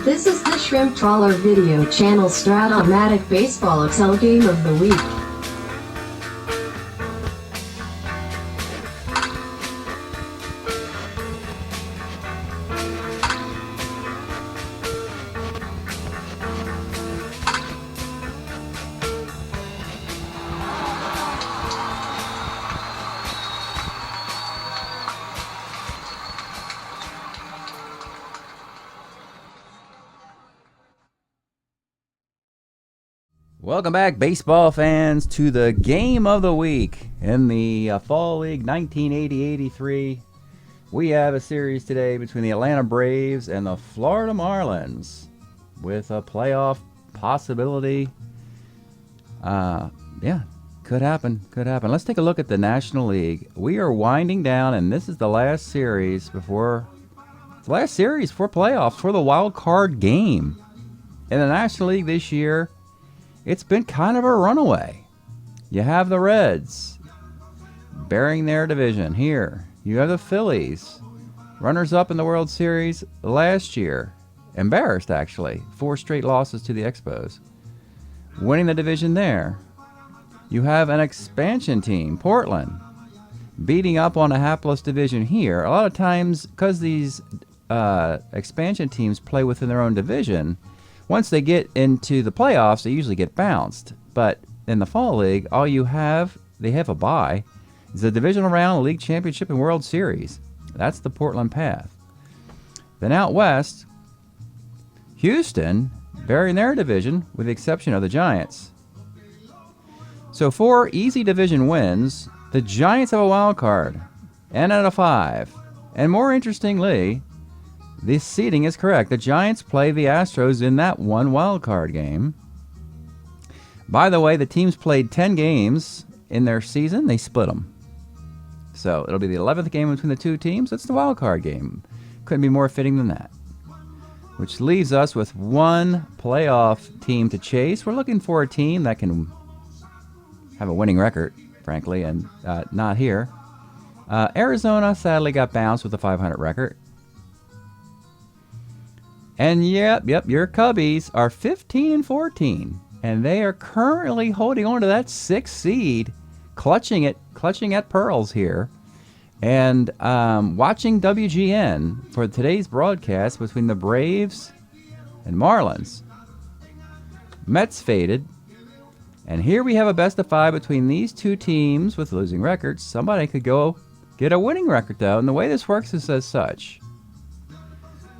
This is the Shrimp Trawler video channel Strat-O-Matic Baseball Excel Game of the Week. Welcome back, baseball fans, to the Game of the Week in the Fall League 1980-83. We have a series today between the Atlanta Braves and the Florida Marlins with a playoff possibility. Yeah, could happen, could happen. Let's take a look at the National League. We are winding down, and this is the last series before playoffs for the wild card game. In the National League this year, it's been kind of a runaway. You have the Reds bearing their division here. You have the Phillies, runners up in the World Series last year. Embarrassed, actually. 4 straight losses to the Expos. Winning the division there. You have an expansion team, Portland, beating up on a hapless division here. A lot of times, because these expansion teams play within their own division, once they get into the playoffs, they usually get bounced. But in the Fall League, all you have, they have a bye, is the divisional round, league championship, and World Series. That's the Portland path. Then out west, Houston bearing their division with the exception of the Giants. So 4 easy division wins. The Giants have a wild card and at a 5. And more interestingly, this seeding is correct. The Giants play the Astros in that one wild card game. By the way, the teams played 10 games in their season. They split them. So it'll be the 11th game between the two teams. It's the wild card game. Couldn't be more fitting than that. Which leaves us with one playoff team to chase. We're looking for a team that can have a winning record, frankly, and not here. Arizona sadly got bounced with a 500 record. And yep, your Cubbies are 15-14, and they are currently holding on to that 6th seed, clutching at pearls here, and watching WGN for today's broadcast between the Braves and Marlins. Mets faded, and here we have a best of 5 between these two teams with losing records. Somebody could go get a winning record though, and the way this works is as such.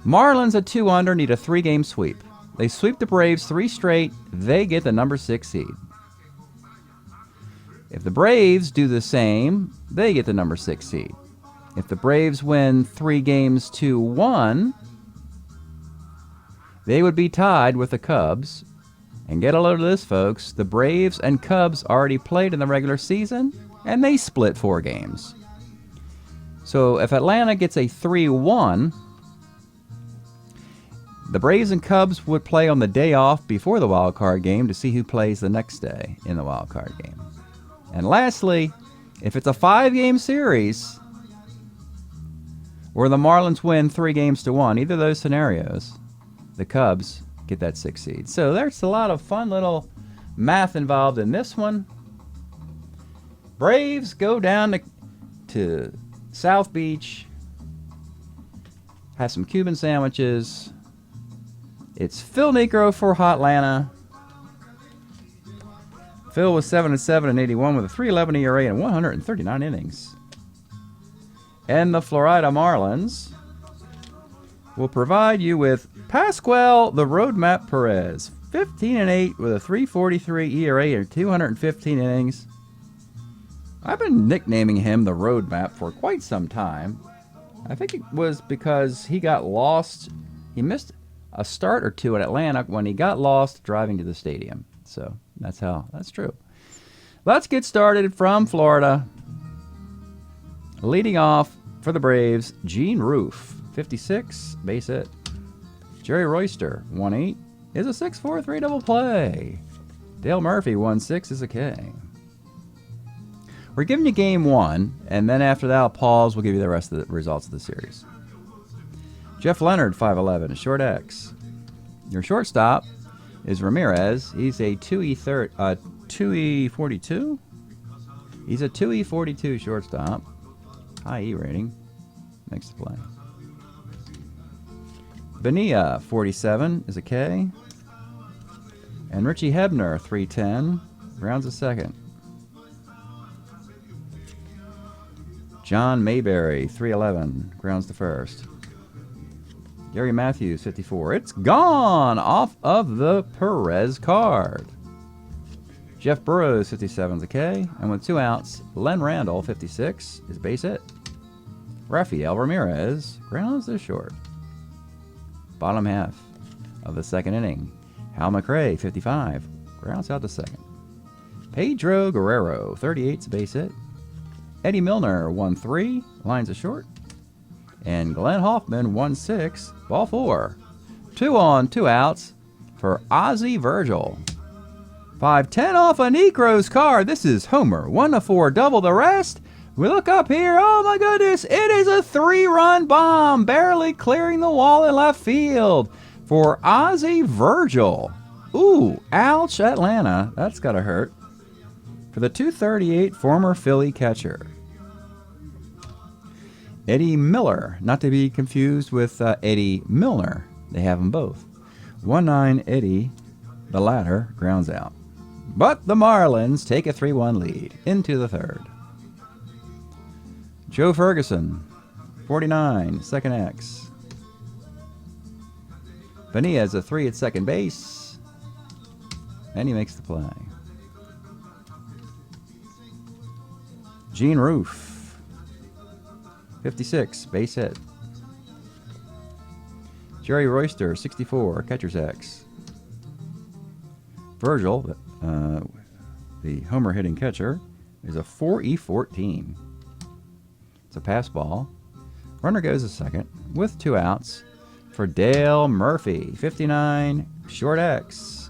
Marlins at 2 under need a 3-game sweep. They sweep the Braves 3 straight, they get the number 6 seed. If the Braves do the same, they get the number 6 seed. If the Braves win 3 games to 1, they would be tied with the Cubs. And get a load of this, folks. The Braves and Cubs already played in the regular season, and they split 4 games. So if Atlanta gets a 3-1, the Braves and Cubs would play on the day off before the wild card game to see who plays the next day in the wild card game. And lastly, if it's a 5-game series where the Marlins win 3 games to 1, either of those scenarios, the Cubs get that 6th seed. So there's a lot of fun little math involved in this one. Braves go down to South Beach, have some Cuban sandwiches. It's Phil Niekro for Hotlanta. Phil was 7-7 and 81 with a 3.11 ERA and 139 innings. And the Florida Marlins will provide you with Pascual the Roadmap Perez, 15-8 with a 3.43 ERA and 215 innings. I've been nicknaming him the Roadmap for quite some time. I think it was because he got lost. He missed a start or 2 at Atlanta when he got lost driving to the stadium. So that's true. Let's get started from Florida. Leading off for the Braves, Gene Roof, 56, base hit. Jerry Royster, 1-8, is a 6-4-3 double play. Dale Murphy, 1-6, is a K. We're giving you game 1, and then after that I'll pause. We'll give you the rest of the results of the series. Jeff Leonard, 5'11", a short X. Your shortstop is Ramirez. He's a 2E42. He's a 2E42 shortstop. High E rating. Makes the play. Bonilla, 47, is a K. And Richie Hebner, 310, grounds a second. John Mayberry, 311, grounds the first. Gary Matthews, 54. It's gone off of the Perez card. Jeff Burrows, 57, is a K. And with 2 outs, Len Randall, 56, is base hit. Rafael Ramirez grounds the short. Bottom half of the second inning. Hal McRae, 55, grounds out to second. Pedro Guerrero, 38, is a base hit. Eddie Milner, 1-3, lines a short. And Glenn Hoffman, 1-6, ball 4. 2 on, 2 outs for Ozzie Virgil. 5-10 off a Necro's card. This is Homer, 1-4, double the rest. We look up here. Oh my goodness, it is a 3-run bomb, barely clearing the wall in left field for Ozzie Virgil. Ooh, ouch, Atlanta. That's gotta hurt. For the 238 former Philly catcher. Eddie Miller, not to be confused with Eddie Milner. They have them both. 1-9 Eddie, the latter, grounds out. But the Marlins take a 3-1 lead into the third. Joe Ferguson, 49, second X. Bonilla has a 3 at second base. And he makes the play. Gene Roof, 56, base hit. Jerry Royster, 64, catcher's X. Virgil, the homer hitting catcher, is a 4E14. It's a pass ball. Runner goes a second with 2 outs for Dale Murphy, 59, short X.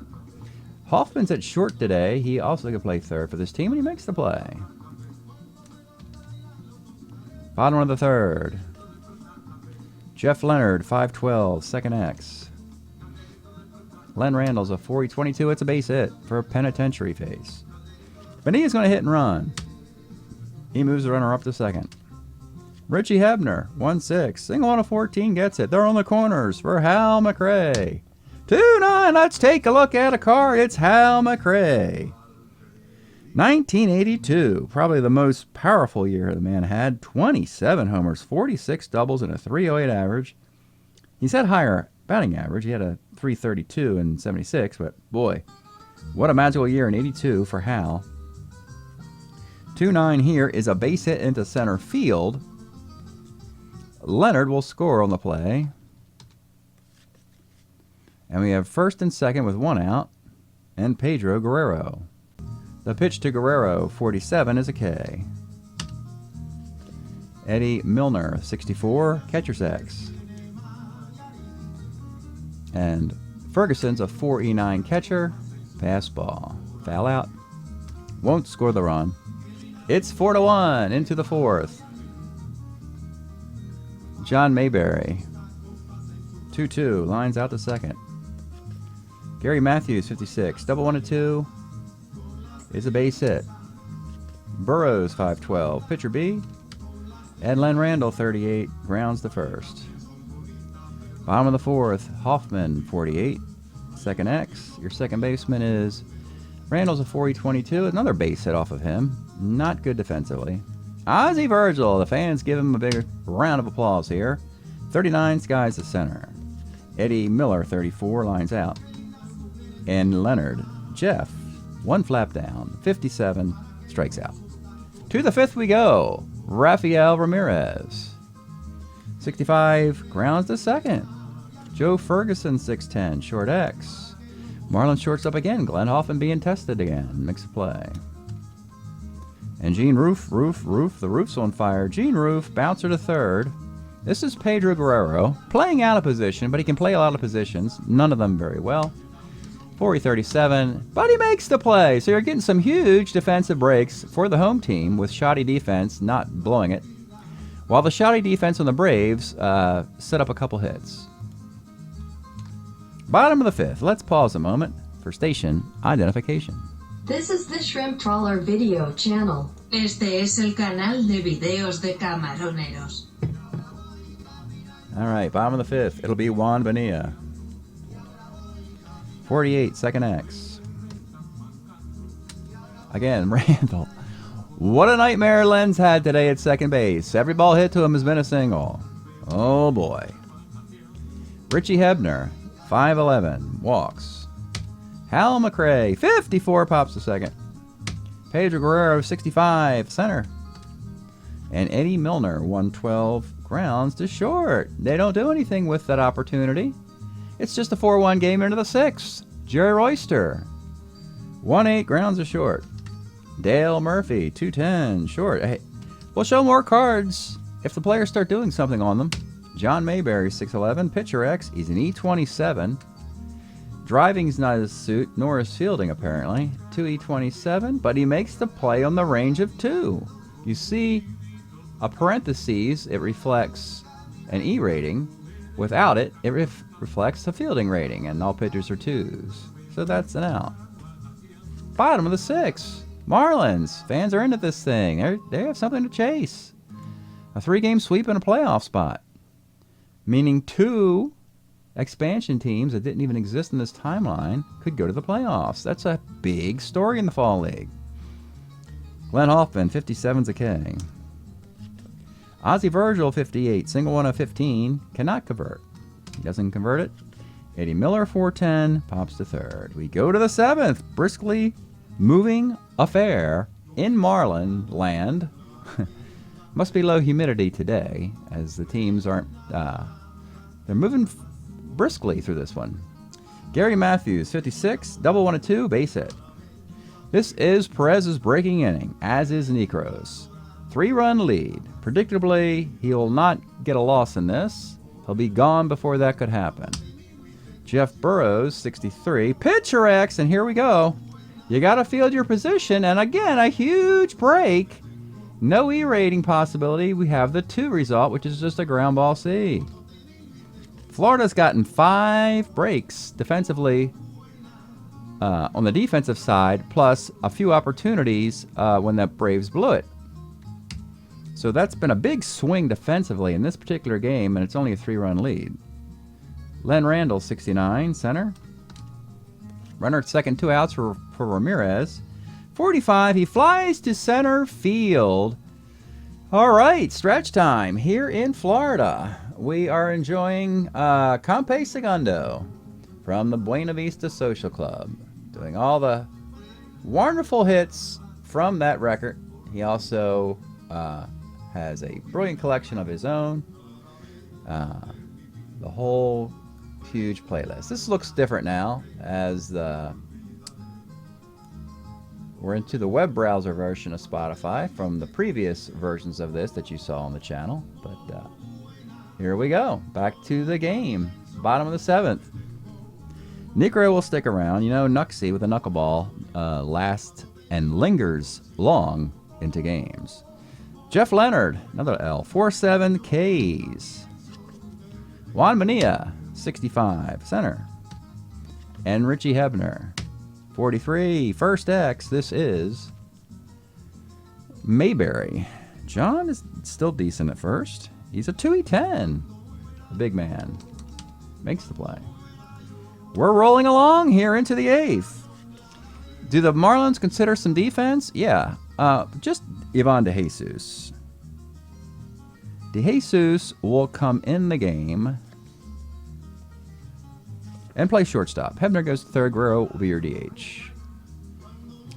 Hoffman's at short today. He also can play third for this team, and he makes the play. Bottom of the third. Jeff Leonard, 5-12, second X. Len Randall's a 4E22. It's a base hit for a penitentiary face. Bonilla's going to hit and run. He moves the runner up to second. Richie Hebner, 1-6. Single on a 14 gets it. They're on the corners for Hal McRae. 2-9. Let's take a look at a card. It's Hal McRae. 1982, probably the most powerful year the man had. 27 homers, 46 doubles, and a 308 average. He's had higher batting average. He had a 332 in 76, but boy, what a magical year in 82 for Hal. 2-9 here is a base hit into center field. Leonard will score on the play. And we have first and second with 1 out, and Pedro Guerrero. The pitch to Guerrero, 47, is a K. Eddie Milner, 64, catcher's X. And Ferguson's a 4E9 catcher, pass ball. Foul out. Won't score the run. It's 4-1 into the fourth. John Mayberry, 2-2, lines out to second. Gary Matthews, 56, double 1-2. Is a base hit. Burrows, 5-12, pitcher B. And Len Randall, 38, grounds the first. Bottom of the fourth, Hoffman, 48, second X. Your second baseman is Randall's a 4E22, another base hit off of him. Not good defensively. Ozzie Virgil, the fans give him a big round of applause here. 39, skies the center. Eddie Miller, 34, lines out. And Leonard, Jeff, 1 flap down, 57, strikes out. To the fifth we go. Rafael Ramirez, 65, grounds to second. Joe Ferguson, 6'10", short X. Marlins shortstop again. Glenn Hoffman being tested again. Makes a play. And Gene Roof. The roof's on fire. Gene Roof, bouncer to third. This is Pedro Guerrero, playing out of position, but he can play a lot of positions. None of them very well. 4E37, but he makes the play. So you're getting some huge defensive breaks for the home team with shoddy defense, not blowing it. While the shoddy defense on the Braves set up a couple hits. Bottom of the fifth. Let's pause a moment for station identification. This is the Shrimp Trawler video channel. Este es el canal de videos de camaroneros. All right, bottom of the fifth. It'll be Juan Bonilla. 48, second X. Again, Randall. What a nightmare Len's had today at second base. Every ball hit to him has been a single. Oh boy. Richie Hebner, 5'11", walks. Hal McRae, 54, pops to second. Pedro Guerrero, 65, center. And Eddie Milner, 112, grounds to short. They don't do anything with that opportunity. It's just a 4-1 game into the sixth. Jerry Royster, 1-8, grounds to short. Dale Murphy, 210, short. Hey, we'll show more cards if the players start doing something on them. John Mayberry, 6'11", pitcher X. He's an E27. Driving's not his suit, nor his fielding apparently. 2E27, but he makes the play on the range of 2. You see a parentheses, it reflects an E rating. Without it, it reflects a fielding rating, and all pitchers are 2s. So that's an out. Bottom of the sixth. Marlins. Fans are into this thing. They have something to chase. A 3-game sweep and a playoff spot. Meaning 2 expansion teams that didn't even exist in this timeline could go to the playoffs. That's a big story in the Fall League. Glenn Hoffman, 57's a K. Ozzie Virgil, 58, single one of 15, cannot convert. He doesn't convert it. Eddie Miller, 410, pops to third. We go to the seventh, briskly moving affair in Marlin land. Must be low humidity today, as the teams aren't, they're moving briskly through this one. Gary Matthews, 56, double 1-2, base hit. This is Perez's breaking inning, as is Necro's. 3-run lead. Predictably, he'll not get a loss in this. He'll be gone before that could happen. Jeff Burrows, 63, pitcher X, and here we go. You got to field your position, and again, a huge break. No E rating possibility. We have the 2 result, which is just a ground ball C. Florida's gotten 5 breaks defensively on the defensive side, plus a few opportunities when the Braves blew it. So that's been a big swing defensively in this particular game, and it's only a 3-run lead. Len Randall, 69, center. Runner at second, 2 outs for Ramirez. 45, he flies to center field. All right, stretch time here in Florida. We are enjoying Campe Segundo from the Buena Vista Social Club, doing all the wonderful hits from that record. He also has a brilliant collection of his own. The whole huge playlist. This looks different now as we're into the web browser version of Spotify from the previous versions of this that you saw on the channel. But here we go. Back to the game. Bottom of the seventh. Necro will stick around. You know, Nuxie with a knuckleball lasts and lingers long into games. Jeff Leonard, another L, 4-7 Ks. Juan Bonilla, 65, center. And Richie Hebner, 43, first X. This is Mayberry. John is still decent at first. He's a 2E10. The big man makes the play. We're rolling along here into the eighth. Do the Marlins consider some defense? Yeah. Just Ivan DeJesus. DeJesus will come in the game and play shortstop. Hebner goes to third. Guerrero will be your DH.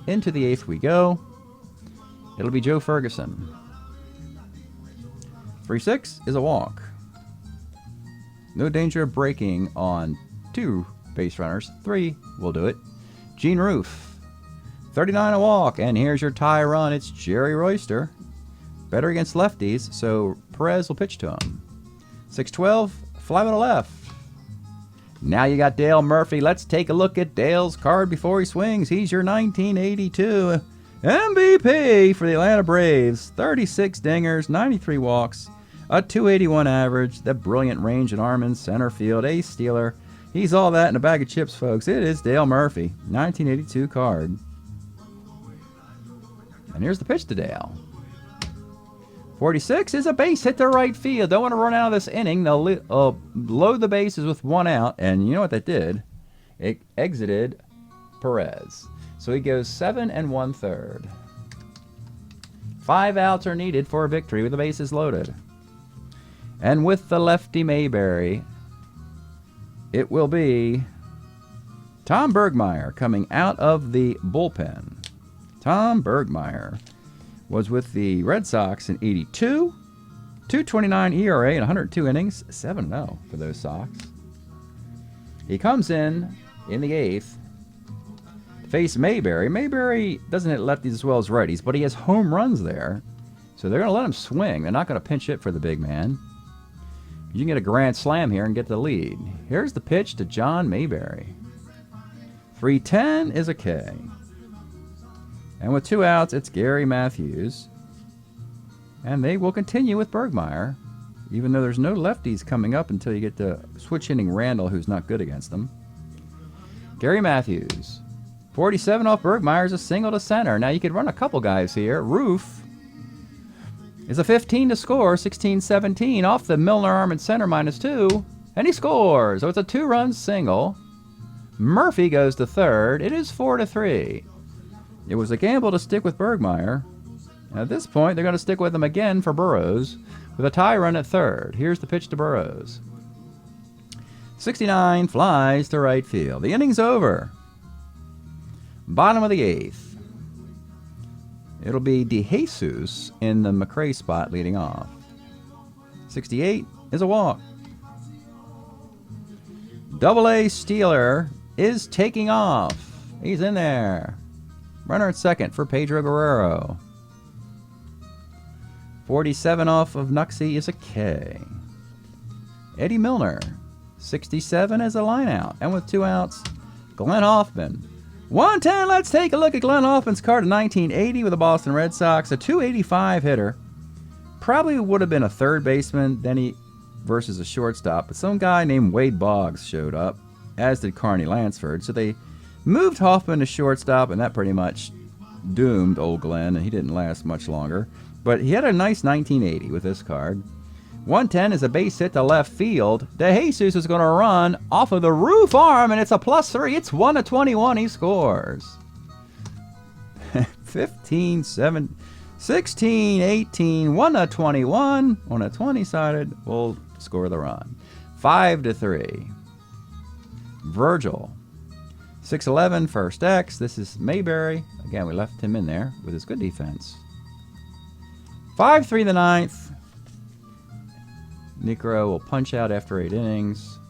Into the eighth we go. It'll be Joe Ferguson. 3-6 is a walk. No danger of breaking on 2 base runners. 3 will do it. Gene Roof. 39 a walk. And here's your tie run. It's Jerry Royster. Better against lefties, so Perez will pitch to him. 6-12, fly to the left. Now you got Dale Murphy. Let's take a look at Dale's card before he swings. He's your 1982 MVP for the Atlanta Braves. 36 dingers, 93 walks, a 281 average, the brilliant range and arm in center field, ace stealer. He's all that in a bag of chips, folks. It is Dale Murphy, 1982 card. And here's the pitch to Dale. 46 is a base hit to right field. Don't want to run out of this inning. They'll load the bases with 1 out. And you know what that did? It exited Perez. So he goes 7 1/3. 5 outs are needed for a victory with the bases loaded. And with the lefty Mayberry, it will be Tom Bergmeyer coming out of the bullpen. Tom Bergmeyer was with the Red Sox in 82, 2.29 ERA in 102 innings, 7-0 for those Sox. He comes in the 8th to face Mayberry. Mayberry doesn't hit lefties as well as righties, but he has home runs there, so they're going to let him swing. They're not going to pinch hit for the big man. You can get a grand slam here and get the lead. Here's the pitch to John Mayberry. 3-10 is a K. And with 2 outs, it's Gary Matthews. And they will continue with Bergmeyer, even though there's no lefties coming up until you get to switch hitting Randall, who's not good against them. Gary Matthews. 47 off Bergmeyer is a single to center. Now you could run a couple guys here. Roof is a 15 to score, 16-17 off the Milner arm at center -2, and he scores. So it's a 2-run single. Murphy goes to third. It is 4-3. It was a gamble to stick with Bergmeyer. And at this point, they're going to stick with him again for Burrows with a tie run at third. Here's the pitch to Burrows. 69 flies to right field. The inning's over. Bottom of the 8th. It'll be DeJesus in the McRae spot leading off. 68 is a walk. Double-A Steeler is taking off. He's in there. Runner at second for Pedro Guerrero. 47 off of Nuxie is a K. Eddie Milner. 67 is a line out. And with 2 outs, Glenn Hoffman. 110, let's take a look at Glenn Hoffman's card in 1980 with the Boston Red Sox. A 285 hitter. Probably would have been a third baseman versus a shortstop, but some guy named Wade Boggs showed up, as did Carney Lansford. So they moved Hoffman to shortstop, and that pretty much doomed old Glenn, and he didn't last much longer. But he had a nice 1980 with this card. 110 is a base hit to left field. DeJesus is going to run off of the roof arm, and it's a +3. It's 1-21. He scores. 15, 7, 16, 18, 1-21. On a 20-sided, we'll score the run. 5-3. Virgil. 6-11, first X. This is Mayberry. Again, we left him in there with his good defense. 5-3 the 9th. Necro will punch out after 8 innings.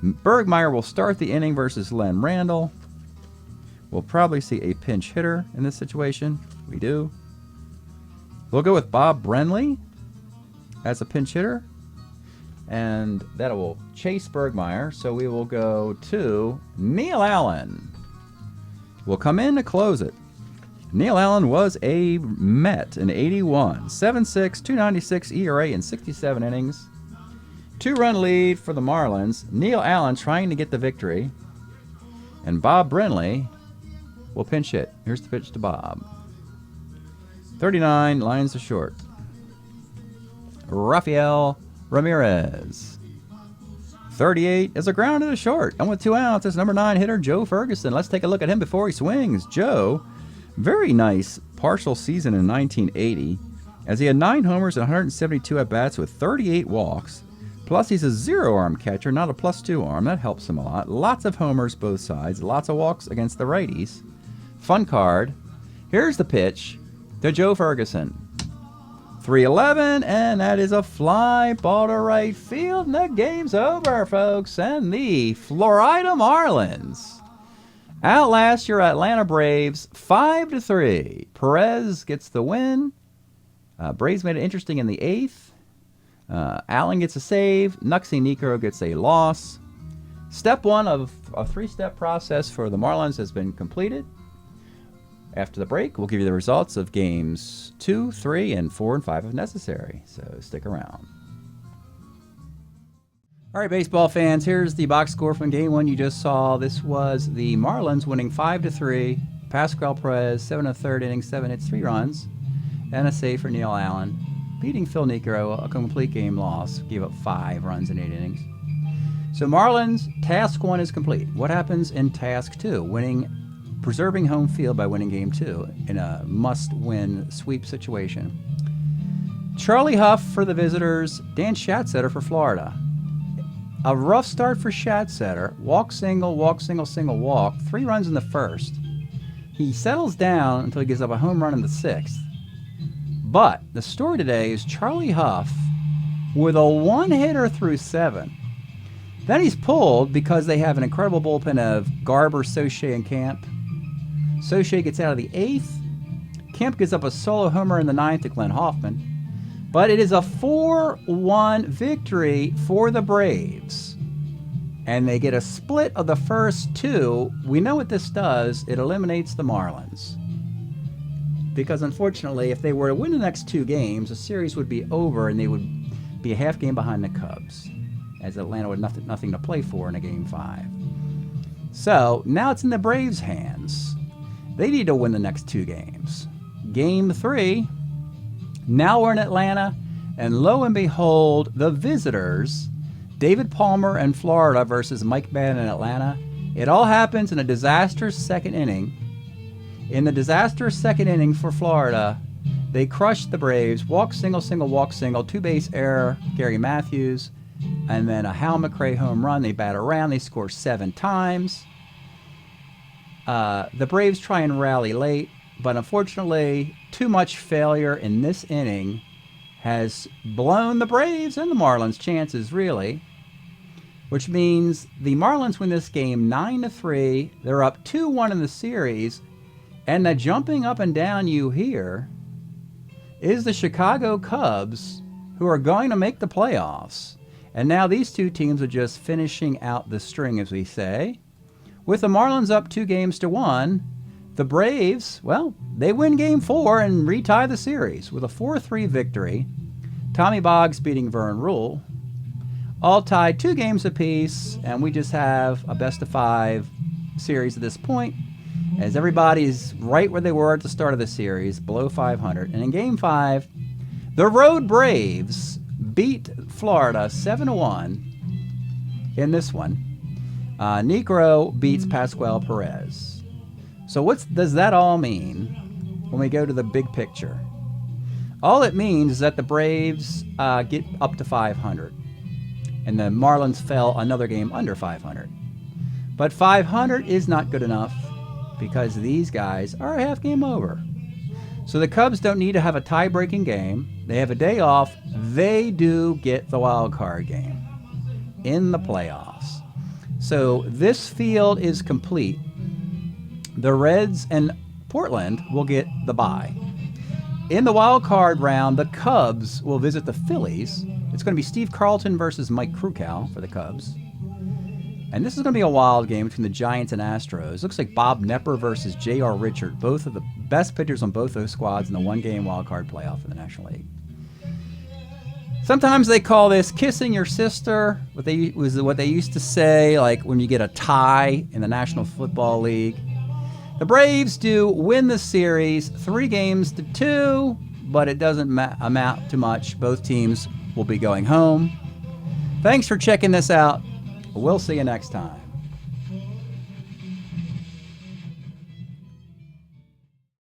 Bergmeyer will start the inning versus Len Randall. We'll probably see a pinch hitter in this situation. We do. We'll go with Bob Brenly as a pinch hitter. And that will chase Bergmeyer. So we will go to Neil Allen. We'll come in to close it. Neil Allen was a Met in 81. 7.6, 2.96 ERA in 67 innings. 2-run lead for the Marlins. Neil Allen trying to get the victory. And Bob Brenly will pinch hit. Here's the pitch to Bob. 39, lines to short. Rafael Ramirez. 38 is a ground to short. And with 2 outs, it's number 9 hitter Joe Ferguson. Let's take a look at him before he swings. Joe, very nice partial season in 1980, as he had 9 homers and 172 at-bats with 38 walks. Plus, he's a 0-arm catcher, not a +2 arm. That helps him a lot. Lots of homers both sides. Lots of walks against the righties. Fun card. Here's the pitch to Joe Ferguson. 3-11, and that is a fly ball to right field, and the game's over, folks. And the Florida Marlins outlast your Atlanta Braves 5-3. Perez gets the win. Braves made it interesting in the 8th. Allen gets a save. Nuxie Necro gets a loss. Step 1 of a 3-step process for the Marlins has been completed. After the break, we'll give you the results of games 2, 3, and 4, and 5 if necessary. So stick around. All right, baseball fans, here's the box score from game 1 you just saw. This was the Marlins winning 5-3. Pascual Perez, 7 1/3 innings, 7 hits, 3 runs, and a save for Neil Allen, beating Phil Niekro, a complete game loss, gave up 5 runs in 8 innings. So Marlins, task 1 is complete. What happens in task 2? Preserving home field by winning game 2 in a must-win sweep situation. Charlie Huff for the visitors, Dan Schatzeder for Florida. A rough start for Schatzeder. Walk, single, single, walk. 3 runs in the first. He settles down until he gives up a home run in the 6th. But the story today is Charlie Huff with a 1-hitter through 7. Then he's pulled because they have an incredible bullpen of Garber, Soche, and Camp. Soche gets out of the 8th. Camp gives up a solo homer in the 9th to Glenn Hoffman. But it is a 4-1 victory for the Braves. And they get a split of the first 2. We know what this does. It eliminates the Marlins. Because unfortunately, if they were to win the next 2 games, the series would be over and they would be a half game behind the Cubs, as Atlanta would nothing to play for in a game 5. So now it's in the Braves' hands. They need to win the next 2 games. Game 3, now we're in Atlanta, and lo and behold, the visitors, David Palmer and Florida versus Mike Madden in Atlanta. It all happens in a disastrous 2nd inning. In the disastrous 2nd inning for Florida, they crushed the Braves. Walk, single, walk, single, 2-base error, Gary Matthews, and then a Hal McRae home run. They bat around. They score 7 times. The Braves try and rally late, but unfortunately, too much failure in this inning has blown the Braves and the Marlins' chances, really. Which means the Marlins win this game 9-3. They're up 2-1 in the series. And the jumping up and down you hear is the Chicago Cubs, who are going to make the playoffs. And now these 2 teams are just finishing out the string, as we say. With the Marlins up 2-1, the Braves, well, they win game 4 and retie the series with a 4-3 victory. Tommy Boggs beating Vern Rule. All tied 2 games apiece, and we just have a best-of-5 series at this point, as everybody's right where they were at the start of the series, below 500. And in game 5, the road Braves beat Florida 7-1 in this one. Niekro beats Pascual Perez. So what does that all mean when we go to the big picture? All it means is that the Braves get up to 500. And the Marlins fell another game under 500. But 500 is not good enough because these guys are a half game over. So the Cubs don't need to have a tie-breaking game. They have a day off. They do get the wild card game in the playoffs. So this field is complete. The Reds and Portland will get the bye. In the wild card round, the Cubs will visit the Phillies. It's going to be Steve Carlton versus Mike Krukow for the Cubs. And this is going to be a wild game between the Giants and Astros. Looks like Bob Knepper versus J.R. Richard, both of the best pitchers on both those squads in the one-game wild card playoff in the National League. Sometimes they call this kissing your sister. What they used to say, like when you get a tie in the National Football League. The Braves do win the series 3-2, but it doesn't amount to much. Both teams will be going home. Thanks for checking this out. We'll see you next time.